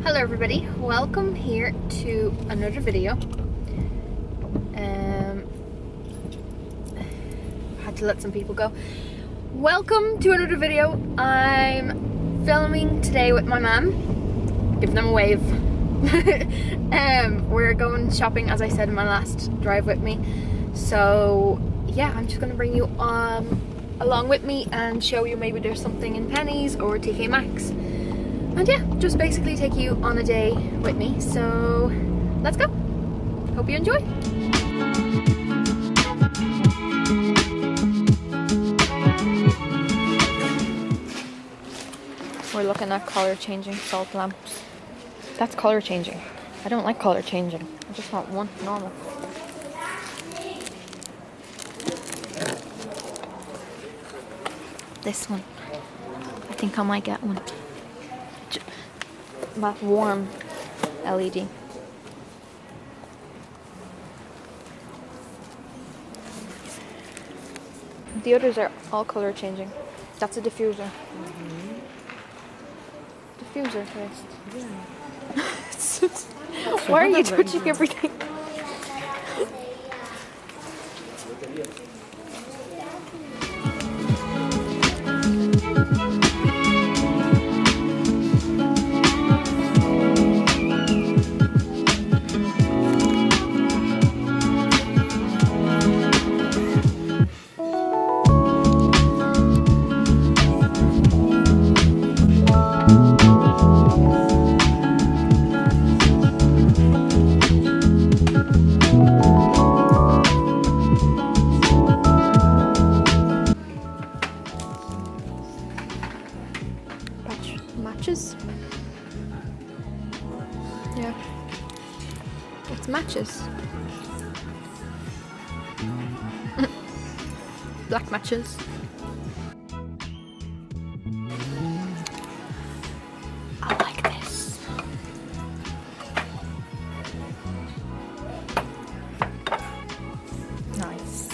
Hello everybody, welcome here to another video. Had to let some people go. Welcome to another video. I'm filming today with my mum. Give them a wave. We're going shopping, as I said in my last drive with me. So yeah, I'm just gonna bring you along with me and show you maybe there's something in Penneys or tkmax. And yeah, just basically take you on a day with me. So let's go. Hope you enjoy. We're looking at color changing salt lamps. That's color changing. I don't like color changing. I just want one normal. This one. I think I might get one. That warm LED. The others are all color changing. That's a diffuser. Diffuser first. Yeah. Why are you touching everything? Matches? Yeah. It's matches. Black matches. I like this. Nice.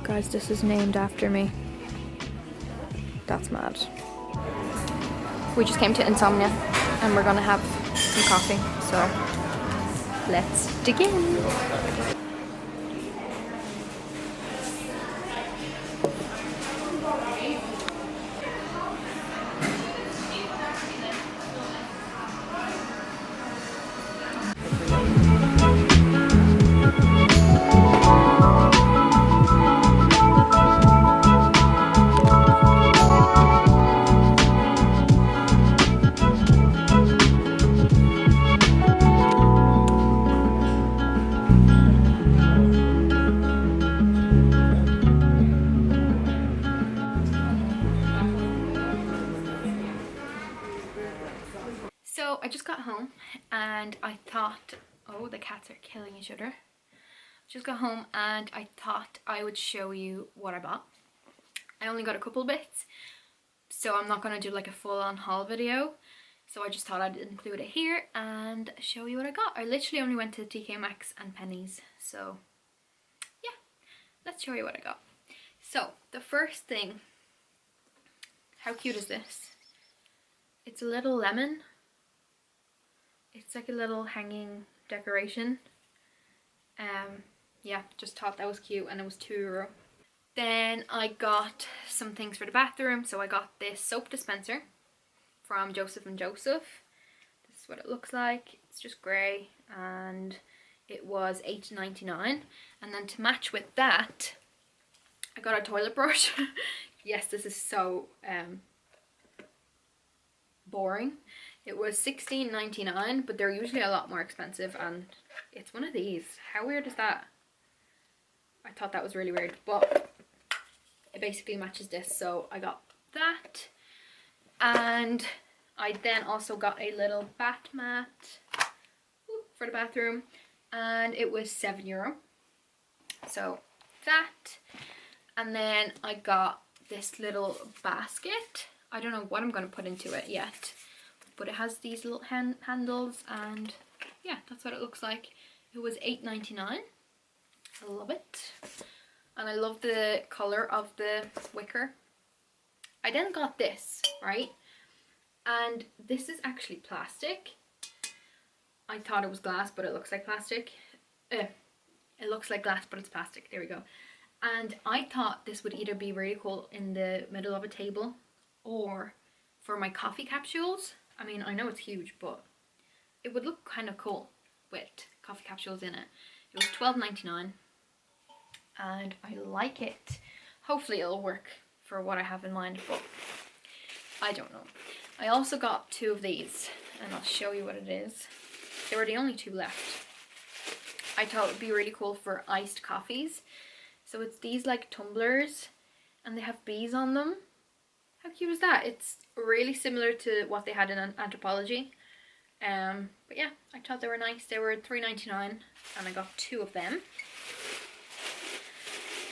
Guys, this is named after me. That's mad. We just came to Insomnia and we're gonna have some coffee, so let's dig in. So I just got home and I thought, oh, the cats are killing each other. Just got home and I thought I would show you what I bought. I only got a couple bits, so I'm not going to do like a full-on haul video. So I just thought I'd include it here and show you what I got. I literally only went to tkmax and Penneys, so yeah, let's show you what I got. So the first thing, how cute is this? It's a little lemon. It's like a little hanging decoration. Yeah, just thought that was cute and it was €2. Then I got some things for the bathroom. So I got this soap dispenser from Joseph and Joseph. This is what it looks like. It's just grey and it was $8.99. And then to match with that, I got a toilet brush. Yes, this is so boring. It was $16.99, but they're usually a lot more expensive, and it's one of these. How weird is that? I thought that was really weird, but it basically matches this, so I got that. And I then also got a little bath mat for the bathroom, and it was €7. So that. And then I got this little basket. I don't know what I'm going to put into it yet, but it has these little handles, and yeah, that's what it looks like. It was $8.99. I love it. And I love the colour of the wicker. I then got this, right? And this is actually plastic. I thought it was glass, but it looks like plastic. It looks like glass, but it's plastic. There we go. And I thought this would either be really cool in the middle of a table or for my coffee capsules. I mean, I know it's huge, but it would look kind of cool with coffee capsules in it. It was $12.99 and I like it. Hopefully it'll work for what I have in mind, but I don't know. I also got 2 of these and I'll show you what it is. There were the only 2 left. I thought it would be really cool for iced coffees. So it's these like tumblers and they have bees on them. How cute is that? It's really similar to what they had in Anthropology. But yeah, I thought they were nice. They were $3.99 and I got 2 of them.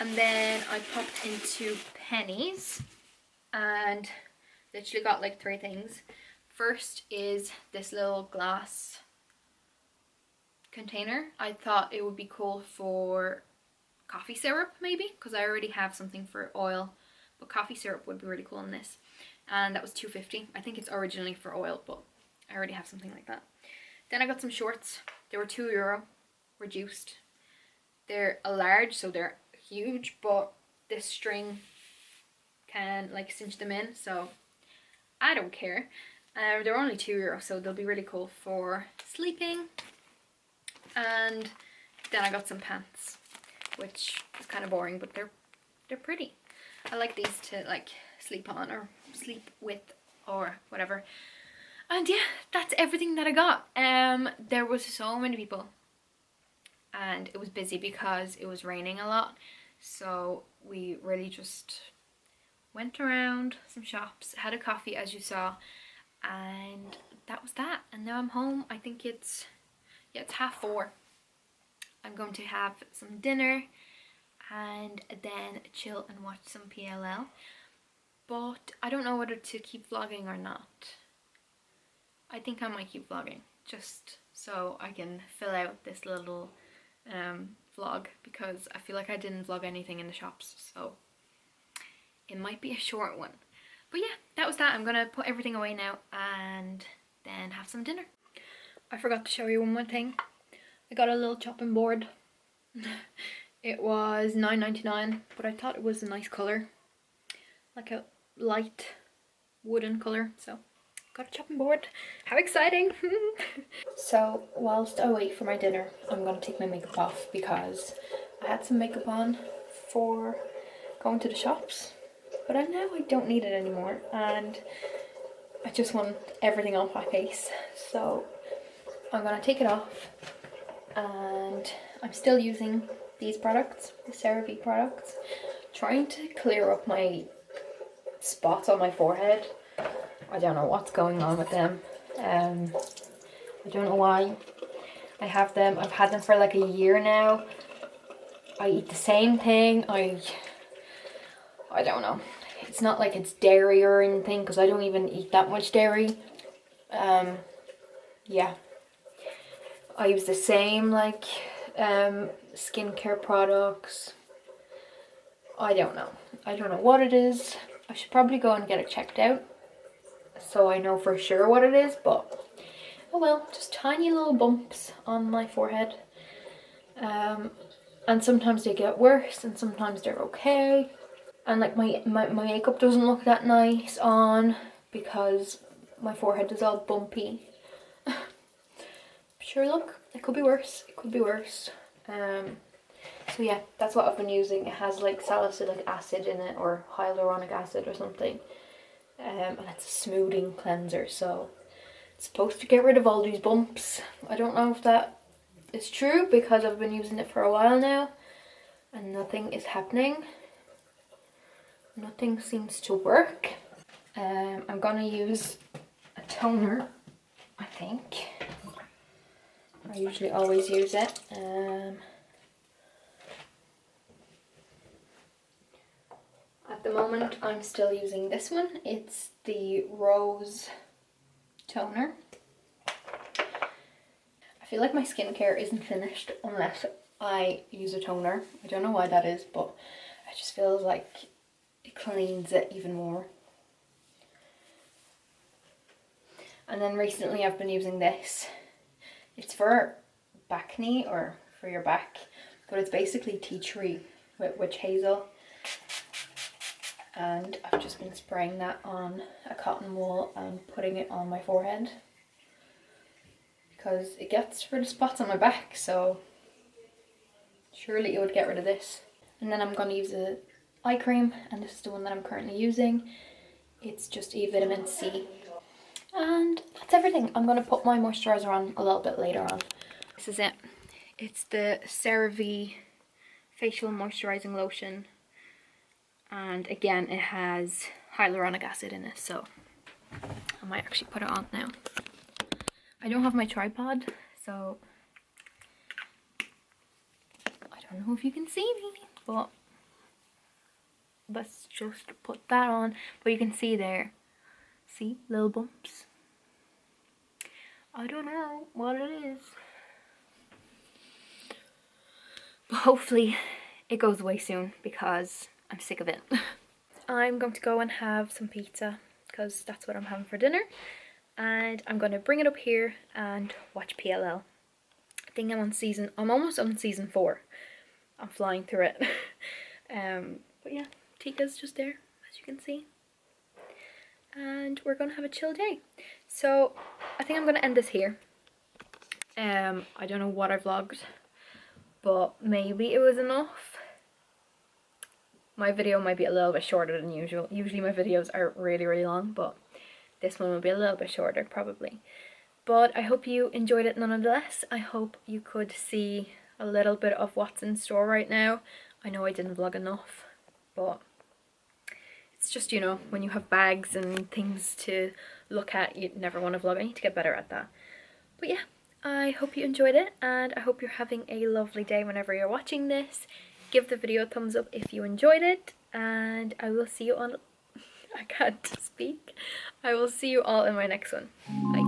And then I popped into Penneys and literally got like 3 things. First is this little glass container. I thought it would be cool for coffee syrup maybe, because I already have something for oil, but coffee syrup would be really cool in this. And that was $2.50. I think it's originally for oil, but I already have something like that. Then I got some shorts. They were €2 reduced. They're a large, so they're huge, but this string can like cinch them in, so I don't care. They're only €2, so they'll be really cool for sleeping. And then I got some pants, which is kind of boring, but they're pretty. I like these to like sleep on or sleep with or whatever. And yeah, that's everything that I got. There was so many people and it was busy because it was raining a lot, so we really just went around some shops, had a coffee as you saw, and that was that. And now I'm home. I think it's 4:30. I'm going to have some dinner and then chill and watch some PLL, but I don't know whether to keep vlogging or not. I think I might keep vlogging just so I can fill out this little vlog, because I feel like I didn't vlog anything in the shops, so it might be a short one. But yeah, that was that. I'm gonna put everything away now and then have some dinner. I forgot to show you one more thing. I got a little chopping board. It was $9.99, but I thought it was a nice colour, like a light wooden colour, so got a chopping board. How exciting! So whilst I wait for my dinner, I'm gonna take my makeup off because I had some makeup on for going to the shops, but now I don't need it anymore and I just want everything off my face, so I'm gonna take it off. And I'm still using these products, the CeraVe products, trying to clear up my spots on my forehead. I don't know what's going on with them. I don't know why I have them. I've had them for like a year now. I eat the same thing. I don't know. It's not like it's dairy or anything, because I don't even eat that much dairy. Yeah. I use the same like skincare products. I don't know what it is. I should probably go and get it checked out so I know for sure what it is, but oh well, just tiny little bumps on my forehead. And sometimes they get worse and sometimes they're okay. And like my makeup doesn't look that nice on because my forehead is all bumpy. Sure, look, it could be worse. It could be worse. So yeah, that's what I've been using. It has like salicylic acid in it, or hyaluronic acid or something. And it's a smoothing cleanser, so it's supposed to get rid of all these bumps. I don't know if that is true because I've been using it for a while now and nothing is happening. Nothing seems to work. I'm gonna use a toner, I think. I usually always use it. At the moment I'm still using this one. It's the Rose toner. I feel like my skincare isn't finished unless I use a toner. I don't know why that is, but I just feel like it cleans it even more. And then recently I've been using this. It's for back knee, or for your back, but it's basically tea tree with witch hazel. And I've just been spraying that on a cotton wool and putting it on my forehead because it gets rid of spots on my back, so surely it would get rid of this. And then I'm going to use a eye cream, and this is the one that I'm currently using. It's just a vitamin C. And that's everything. I'm going to put my moisturiser on a little bit later on. This is it. It's the CeraVe facial moisturising lotion. And again, it has hyaluronic acid in it, so I might actually put it on now. I don't have my tripod, so I don't know if you can see me, but let's just put that on. But you can see there, see, little bumps. I don't know what it is, but hopefully it goes away soon because I'm sick of it. I'm going to go and have some pizza because that's what I'm having for dinner, and I'm going to bring it up here and watch PLL. I think I'm almost on season 4. I'm flying through it. But yeah, Tika's just there, as you can see. And we're going to have a chill day. So I think I'm going to end this here. I don't know what I vlogged, but maybe it was enough. My video might be a little bit shorter than usual. Usually my videos are really, really long, but this one will be a little bit shorter probably. But I hope you enjoyed it nonetheless. I hope you could see a little bit of what's in store right now. I know I didn't vlog enough, but it's just, you know, when you have bags and things to look at, you never want to vlog. I need to get better at that. But yeah, I hope you enjoyed it, and I hope you're having a lovely day whenever you're watching this. Give the video a thumbs up if you enjoyed it, and I will see you on... I can't speak. I will see you all in my next one. Bye.